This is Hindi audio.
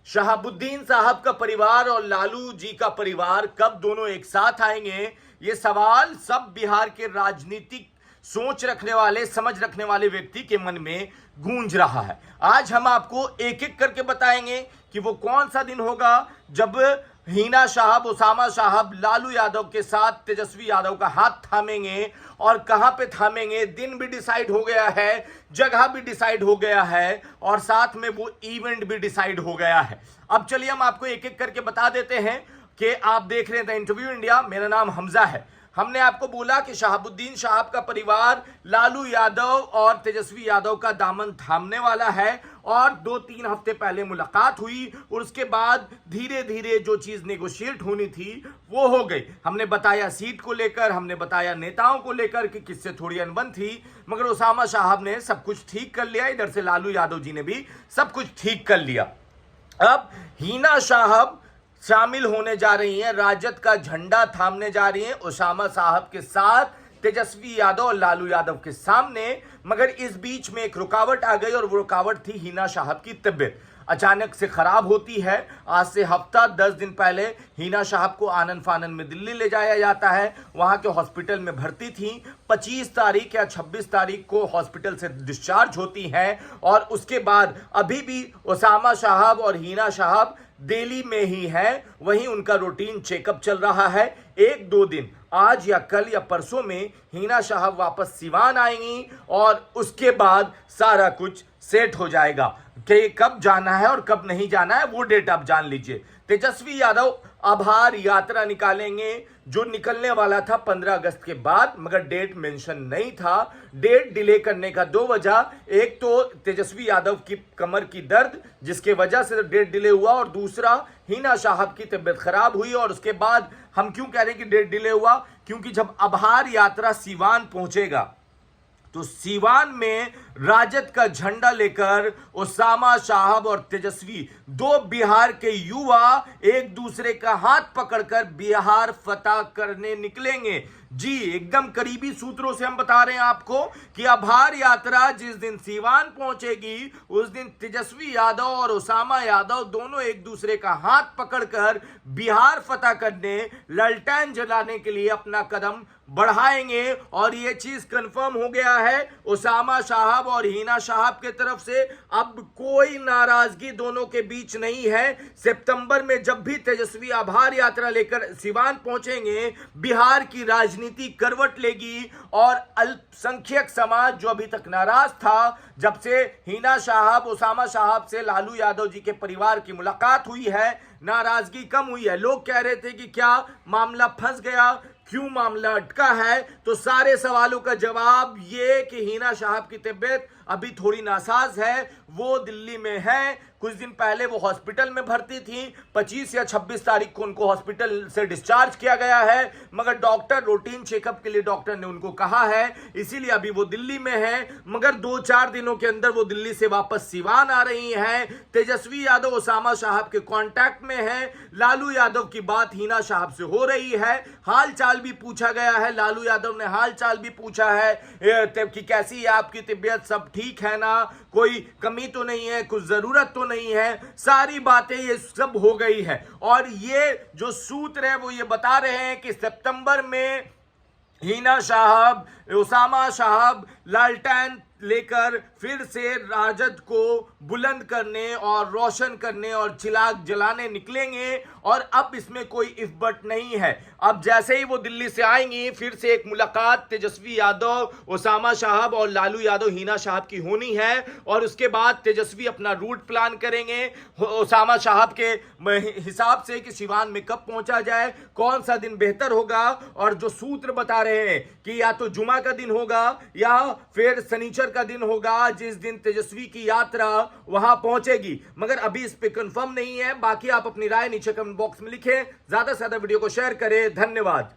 शहाबुद्दीन साहब का परिवार और लालू जी का परिवार कब दोनों एक साथ आएंगे, ये सवाल सब बिहार के राजनीतिक सोच रखने वाले, समझ रखने वाले व्यक्ति के मन में गूंज रहा है। आज हम आपको एक एक करके बताएंगे कि वो कौन सा दिन होगा जब हिना साहब, उसामा साहब लालू यादव के साथ तेजस्वी यादव का हाथ थामेंगे और कहां पे थामेंगे। दिन भी डिसाइड हो गया है, जगह भी डिसाइड हो गया है और साथ में वो इवेंट भी डिसाइड हो गया है। अब चलिए हम आपको एक एक करके बता देते हैं कि आप देख रहे हैं द इंटरव्यू इंडिया। मेरा नाम हमजा है। हमने आपको बोला कि शहाबुद्दीन साहब का परिवार लालू यादव और तेजस्वी यादव का दामन थामने वाला है और 2-3 हफ्ते पहले मुलाकात हुई और उसके बाद धीरे धीरे जो चीज नेगोशिएट होनी थी वो हो गई। हमने बताया सीट को लेकर, हमने बताया नेताओं को लेकर कि किससे थोड़ी अनबन थी, मगर उसामा साहब ने सब कुछ ठीक कर लिया। इधर से लालू यादव जी ने भी सब कुछ ठीक कर लिया। अब हिना साहब शामिल होने जा रही हैं, राजद का झंडा थामने जा रही हैं उसामा साहब के साथ, तेजस्वी यादव और लालू यादव के सामने। मगर इस बीच में एक रुकावट आ गई और वो रुकावट थी हिना साहब की तबीयत अचानक से खराब होती है। आज से हफ्ता 10 दिन पहले हिना साहब को आनन फानन में दिल्ली ले जाया जाता है। वहां के हॉस्पिटल में भर्ती थी। 25 तारीख या 26 तारीख को हॉस्पिटल से डिस्चार्ज होती हैं और उसके बाद अभी भी उसामा साहब और हिना साहब दिल्ली में ही है। वहीं उनका रूटीन चेकअप चल रहा है। 1-2 दिन, आज या कल या परसों में हिना साहब वापस सिवान आएंगी और उसके बाद सारा कुछ सेट हो जाएगा कि कब जाना है और कब नहीं जाना है वो डेट आप जान लीजिए। तेजस्वी यादव आभार यात्रा निकालेंगे जो निकलने वाला था 15 अगस्त के बाद, मगर डेट मेंशन नहीं था। डेट डिले करने का 2 वजह, एक तो तेजस्वी यादव की कमर की दर्द जिसके वजह से डेट डिले हुआ और दूसरा हिना साहब की तबीयत खराब हुई। और उसके बाद हम क्यों कह रहे हैं कि डेट डिले हुआ, क्योंकि जब आभार यात्रा सीवान पहुंचेगा तो सीवान में राजद का झंडा लेकर उसामा साहब और तेजस्वी, 2 बिहार के युवा, एक दूसरे का हाथ पकड़कर बिहार फतह करने निकलेंगे। जी, एकदम करीबी सूत्रों से हम बता रहे हैं आपको कि आभार यात्रा जिस दिन सीवान पहुंचेगी उस दिन तेजस्वी यादव और उसामा यादव दोनों एक दूसरे का हाथ पकड़कर बिहार फतह करने, ललटेन जलाने के लिए अपना कदम बढ़ाएंगे। और यह चीज कंफर्म हो गया है उसामा साहब और हिना साहब के तरफ से। अब कोई नाराजगी दोनों के बीच नहीं है। सितंबर में जब भी तेजस्वी आभार यात्रा लेकर सिवान पहुंचेंगे, बिहार की राजनीति करवट लेगी और अल्पसंख्यक समाज जो अभी तक नाराज था, जब से हिना साहब, उसामा साहब से लालू यादव जी के परिवार की मुलाकात हुई है, नाराजगी कम हुई है। लोग कह रहे थे कि क्या मामला फंस गया, क्यों मामला अटका है, तो सारे सवालों का जवाब ये कि हिना साहब की तबीयत अभी थोड़ी नासाज है। वो दिल्ली में है। कुछ दिन पहले वो हॉस्पिटल में भर्ती थी। 25 या 26 तारीख को उनको हॉस्पिटल से डिस्चार्ज किया गया है, मगर डॉक्टर रूटीन चेकअप के लिए डॉक्टर ने उनको कहा है, इसीलिए अभी वो दिल्ली में है। मगर 2-4 दिनों के अंदर वो दिल्ली से वापस सिवान आ रही हैं। तेजस्वी यादव उसामा साहब के कांटेक्ट में है। लालू यादव की बात हिना साहब से हो रही है। हाल चाल भी पूछा गया है। लालू यादव ने हाल चाल भी पूछा है कि कैसी है आपकी तबीयत, सब ठीक है ना, कोई कमी तो नहीं है, कुछ जरूरत तो नहीं है। सारी बातें ये सब हो गई है और ये जो सूत्र है वो ये बता रहे हैं कि सितंबर में हिना साहब, उसामा साहब लालटेन लेकर फिर से राजद को बुलंद करने और रोशन करने और चिराग जलाने निकलेंगे। और अब इसमें कोई इफ बट नहीं है। अब जैसे ही वो दिल्ली से आएंगी फिर से एक मुलाकात तेजस्वी यादव, उसामा साहब और लालू यादव, हिना साहब की होनी है और उसके बाद तेजस्वी अपना रूट प्लान करेंगे उसामा साहब के हिसाब से कि सिवान में कब पहुंचा जाए, कौन सा दिन बेहतर होगा। और जो सूत्र बता रहे हैं कि या तो जुमा का दिन होगा या फिर शनिचर का दिन होगा जिस दिन तेजस्वी की यात्रा वहां पहुंचेगी, मगर अभी इस पे कंफर्म नहीं है। बाकी आप अपनी राय नीचे कमेंट बॉक्स में लिखें, ज्यादा से ज्यादा वीडियो को शेयर करें। धन्यवाद।